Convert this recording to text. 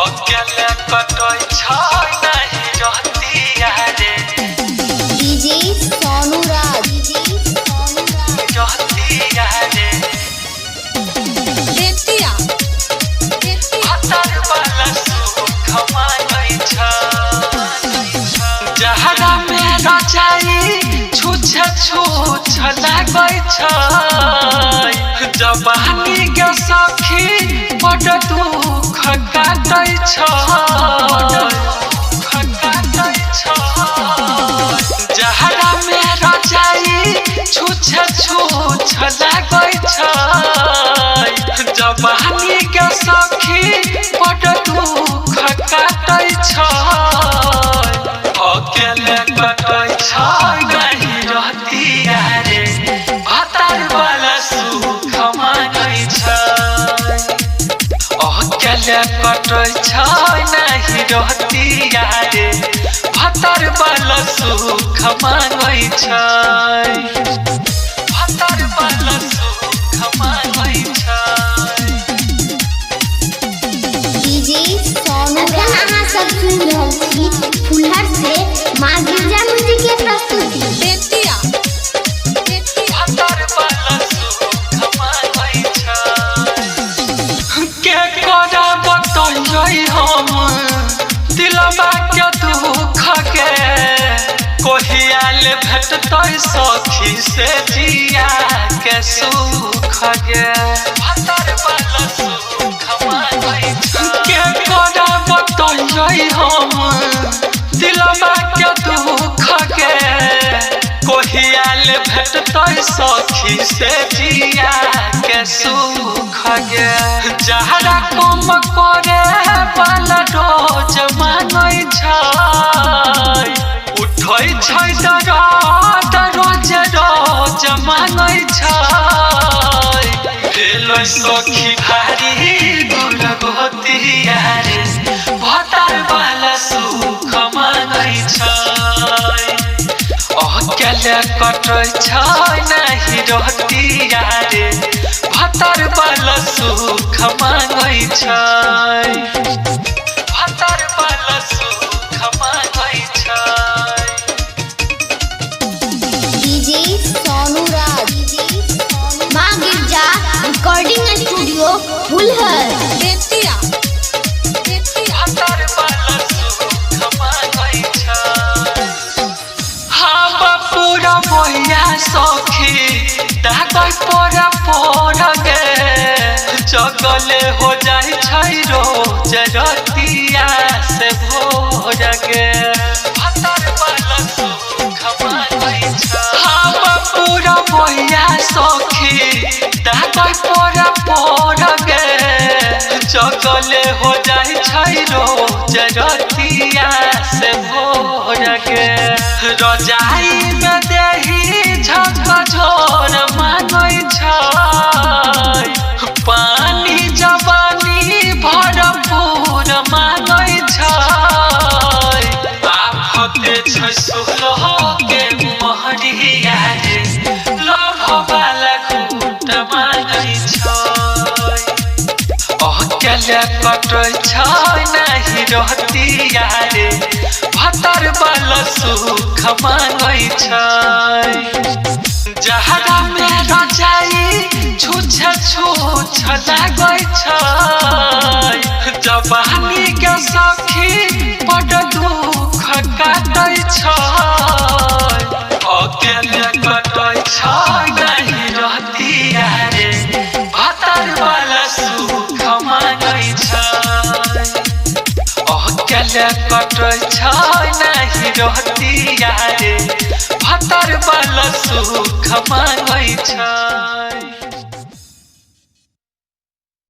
अकेले कटै छै नहीं रहतिया रे डीजे सोनू राज रहतिया रे बेतिया हतर वाला सुख मांगै छै जहरा में रजाई छुछे छुछ लागै छै जवानी के सखी बड़ दुख काटै छै जहरा में रजाई छुछे छुछ लागै छै जवानी के सखी बड़ दुख काटै छै अकेले कटै छै नहीं रहतिया रे हतर वाला सुख मांगै छै अकेले कटै छै नहीं रहतिया रे हतर वाला सुख मांगै छै हतर वाला सुख मांगै छै डीजे सोनू राज अहाँ सब सुन रहल छी फुलहर से मां गिरजा म्यूजिक के प्रस्तुति बेतिया हतर वाला सुख मांगै छै के कोना बतैयै हम दिलवा के दुख के कोहियाल भेटतै सखी से जिया के सुख के हतर वाला सुख मांगै छै के कोना बतैयै हम दिलवा के दुख के कोहियाल भेटतै सखी से जिया के सुख के जहरा कम करे वाला रोज मांगै छै उठै छै दर्द रोज रोज मांगै छै भेलै सखी भारी दुर्गतिया रे भतर वाला सुख मांगै छै अकेले कटै छै नहीं रहतिया रे भतर वाला सुख मांगै छै भतर वाला सुख मांगै छै डीजे सोनू राज मां गिरजा रिकॉर्डिंग स्टूडियो फुलहर बेतिया हतर वाला सुख मांगै छै हम पूरा बोया सखी दागै पोरा पोरा गे जगले हो जाइ छै रोज रतिया से भोर गे हतर वाला सुख मांगै छै हम पूरा बोया सखी दागै पोरा पोरा गे जगले हो जाइ छै रोज रतिया से भोर गे रजाई में देही झक झोर मांगै छै पानी जवानी भरपूर मांगै छै आफते छै सोलह के महरिया रे लभ वाला घूट मांगै छै अकेले कटै छै नहीं रहतिया रे भतर वाला सुख मांगै छै जहरा में रजाई छुछे छुछ लागै छै जवानी के सखी बड़ दुख काटै छै अकेले कटै छै नहीं रहतिया रे भतर वाला सुख मांगै छै अकेले कटै छै नहीं रहतिया रे भतर वाला सुख मांगै छै।